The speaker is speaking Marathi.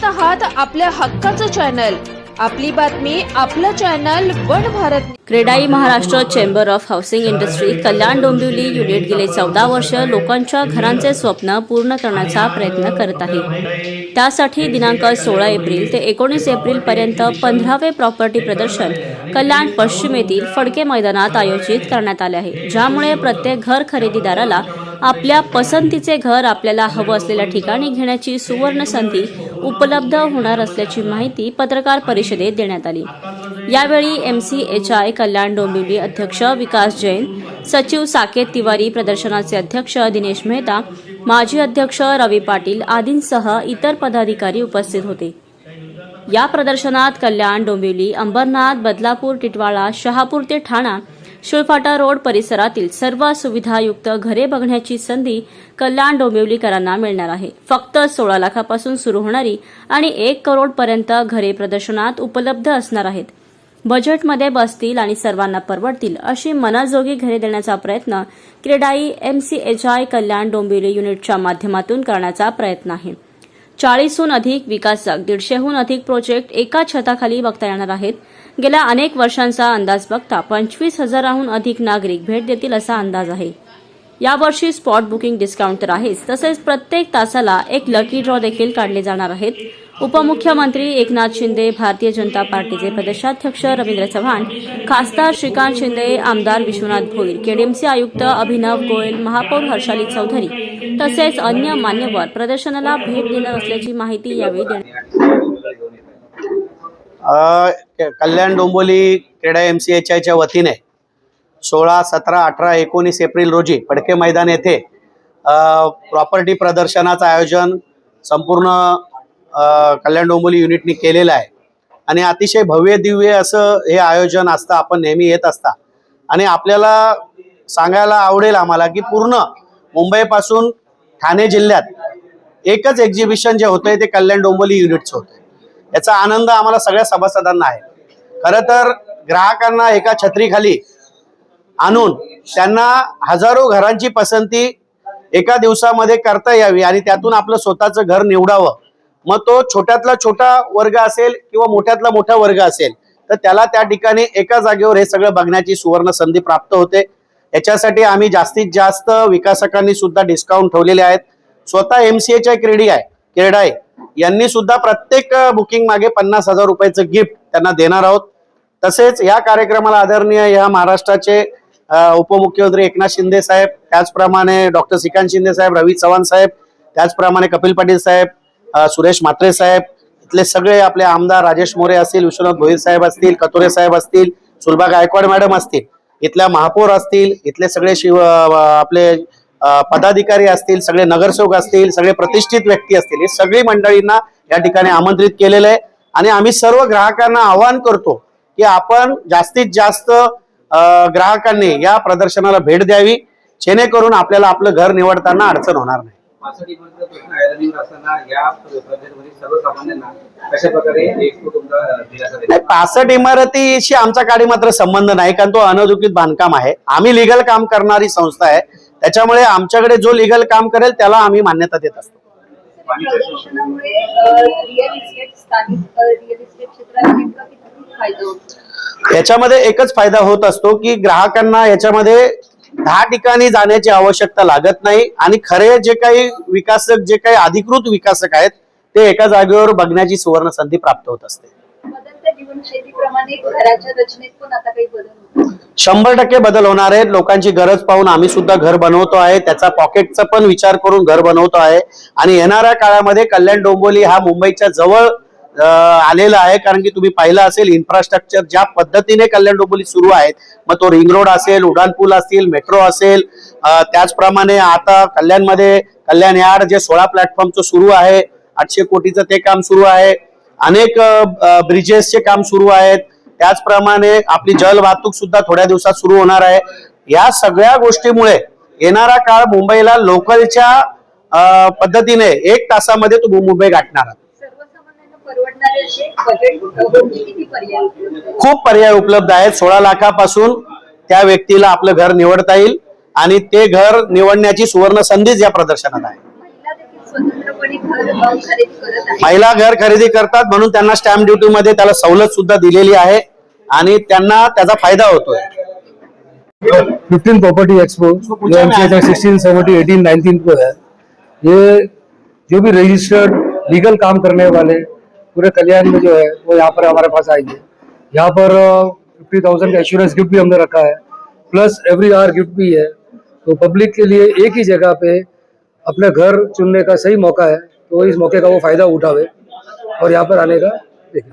आहात आपल्या हक्काचं चॅनल, आपली बातमी आपलं channel one Bharat. CREDAI Maharashtra chamber of housing industry Kalyan Dombivli unit गेले 14 वर्ष लोकांच्या घरांचे स्वप्न पूर्ण करण्याचा प्रयत्न करत आहे। त्यासाठी दिनांक 16 एप्रिल ते 19 एप्रिल पर्यंत 15वे प्रॉपर्टी प्रदर्शन कल्याण पश्चिम येथील फडके मैदानात आयोजित करण्यात आले आहे, ज्यामुळे प्रत्येक घर खरेदीदाराला आपल्या पसंतीचे घर आपल्याला हवं असलेल्या ठिकाणी घेण्याची सुवर्ण संधी उपलब्ध होणार असल्याची माहिती पत्रकार परिषदेत देण्यात आली। यावेळी MCHI कल्याण डोंबिवली अध्यक्ष विकास जैन, सचिव साकेत तिवारी, प्रदर्शनाचे अध्यक्ष दिनेश मेहता, माजी अध्यक्ष रवी पाटील आदींसह इतर पदाधिकारी उपस्थित होते। या प्रदर्शनात कल्याण डोंबिवली, अंबरनाथ, बदलापूर, टिटवाळा, शहापूर ते ठाणा, शिळफाटा रोड परिसरातील सर्व सुविधायुक्त घरे बघण्याची संधी कल्याण डोंबिवलीकरांना मिळणार आहे। फक्त 16 लाखापासून सुरू होणारी आणि 1 करोड पर्यंत घरे प्रदर्शनात उपलब्ध असणार आहेत। बजेटमध्ये बसतील आणि सर्वांना परवडतील अशी मनाजोगी घरे देण्याचा प्रयत्न क्रेडाई MCHI कल्याण डोंबिवली युनिटच्या माध्यमातून करण्याचा प्रयत्न आहे। 40हून अधिक विकासक, 150हून अधिक प्रोजेक्ट एका छताखाली बघता येणार आहेत। गेल्या अनेक वर्षांचा अंदाज बघता 25,000हून अधिक नागरिक भेट देतील असा अंदाज आहे। यावर्षी स्पॉट बुकिंग डिस्काउंट तर आहेच, तसेच प्रत्येक तासाला एक लकी ड्रॉ देखील काढले जाणार आहेत। उपमुख्यमंत्री एकनाथ शिंदे, भारतीय जनता पार्टीचे प्रदेशाध्यक्ष रवींद्र चव्हाण, खासदार श्रीकांत शिंदे, आमदार विश्वनाथ भोईर, KDMC आयुक्त अभिनव गोयल, महापौर हर्षाली चौधरी तसेच अन्य मान्यवर प्रदर्शनाला भेट देणार असल्याची माहिती यावेळी देण्यात आली। कल्याण डोंबिवली क्रीडा MCHI वतीने 16, 17, 18, 19 एप्रिल रोजी फडके मैदान येथे प्रॉपर्टी प्रदर्शनाचं आयोजन संपूर्ण कल्याण डोंबिवली युनिटने केलेलं आहे आणि अतिशय भव्य दिव्य असं हे आयोजन असतं। आपण नेहमी येत असता आणि आपल्याला सांगायला आवडेल आम्हाला की पूर्ण मुंबईपासून ठाणे जिल्ह्यात एकच एक्झिबिशन जे होतंय ते कल्याण डोंबिवली युनिटचं होतंय। याचा आनंद आम्हाला सगळ्या सभासदांना आहे। खरं तर ग्राहकांना एका छत्रीखाली आणून त्यांना हजारो घरांची पसंती एका दिवसामध्ये करता यावी आणि त्यातून आपलं स्वतःचं घर निवडावं। मग तो छोट्यातला छोटा वर्ग असेल किंवा मोठ्यातला मोठा वर्ग असेल तर त्याला त्या ठिकाणी एका जागेवर हे सगळं बघण्याची सुवर्ण संधी प्राप्त होते। याच्यासाठी आम्ही जास्तीत जास्त विकासकांनी सुद्धा डिस्काउंट ठेवलेले आहेत। स्वतः MCHI क्रेडाई यांनी सुद्धा प्रत्येक बुकिंग मागे 50,000 रुपयाचं गिफ्ट त्यांना देणार आहोत। तसेच या कार्यक्रमाला आदरणीय या महाराष्ट्राचे उपमुख्यमंत्री एकनाथ शिंदे साहेब, त्याचप्रमाणे डॉक्टर श्रीकांत शिंदे साहेब, रवी चव्हाण साहेब, त्याचप्रमाणे कपिल पाटील साहेब, सुरेश म्हात्रे साहेब, इथले सगळे आपले आमदार राजेश मोरे असतील, विश्वनाथ भोईर साहेब असतील, कतोरे साहेब असतील, सुलभा गायकवाड मॅडम असतील, इथल्या महापौर असतील, इथले सगळे आपले पदाधिकारी असतील, सगळे नगरसेवक असतील, सगळे प्रतिष्ठित व्यक्ती असतील, हे सगळी मंडळींना या ठिकाणी आमंत्रित केलेलं आहे। आणि आम्ही सर्व ग्राहकांना आवाहन करतो की आपण जास्तीत जास्त ग्राहकांनी या प्रदर्शनाला भेट द्यावी, जेणेकरून आपल्याला आपलं घर निवडताना अडचण होणार नाही। 65 इमारतीशी आमचा काही मात्र संबंध नाही, कारण तो अनधिकृत बांधकाम आहे। आम्ही लिगल काम करणारी संस्था आहे, त्याच्यामुळे आमच्याकडे जो लिगल काम करेल त्याला आम्ही मान्यता देत असतो। याच्यामध्ये एकच फायदा होत असतो की ग्राहकांना याच्यामध्ये 10 ठिकाणी जाण्याची आवश्यकता लागत नाही आणि खरे जे काही विकासक, जे काही अधिकृत विकासक आहेत ते एका जागेवर बघण्याची सुवर्ण संधी प्राप्त होत असते। 100% बदल होणार आहे। लोकांची गरज पाहून आम्ही सुद्धा घर बनवतो आहे, त्याचा पॉकेटचा पण विचार करून घर बनवतो आहे आणि येणाऱ्या काळामध्ये कल्याण डोंबिवली हा मुंबईच्या जवळ आलेला आहे। कारण की तुम्ही पाहिलं असेल इन्फ्रास्ट्रक्चर ज्या पद्धतीने कल्याण डोंबिवली सुरू आहेत, मग तो रिंग रोड असेल, उडान पूल असतील, मेट्रो असेल, त्याचप्रमाणे आता कल्याणमध्ये कल्याण यार्ड जे 16 प्लॅटफॉर्मचं सुरू आहे, 800 कोटीचं ते काम सुरू आहे, अनेक ब्रिजेसचे काम सुरू आहेत, त्याचप्रमाणे आपली जल वाहतूक सुद्धा थोड्या दिवसात सुरू होणार आहे। या सगळ्या गोष्टीमुळे येणारा काळ मुंबईला लोकलच्या पद्धतीने 1 तासामध्ये तुम्ही मुंबई गाठणार आहात। खूप पर्याय उपलब्ध आहेत। 16 लाखापासून त्या व्यक्तीला आपलं घर निवडता येईल आणि ते घर निवडण्याची सुवर्ण संधीच या प्रदर्शनात आहे। पूर्णपणे घर खरेदी करत आहे. महिला घर खरेदी करतात म्हणून त्यांना स्टॅम्प ड्युटी मध्ये त्याला सवलत सुद्धा दिलेली आहे आणि त्यांना त्याचा फायदा होतोय. 15 प्रॉपर्टी एक्सपो जो एमसीएच 16, 17, 18, 19 को है, ये जो भी रजिस्टर्ड लीगल काम करने वाले पूरे कल्याण में जो है वो यहाँ पर हमारे पास आएंगे. यहाँ पर 50,000 का एश्योरेंस गिफ्ट भी हमने रखा है, प्लस एवरी आवर गिफ्ट भी है. तो पब्लिक के लिए एक ही जगह पे अपने घर चुनने का सही मौका है, तो इस मौके का वो फायदा उठावे और यहाँ पर आने का देखें.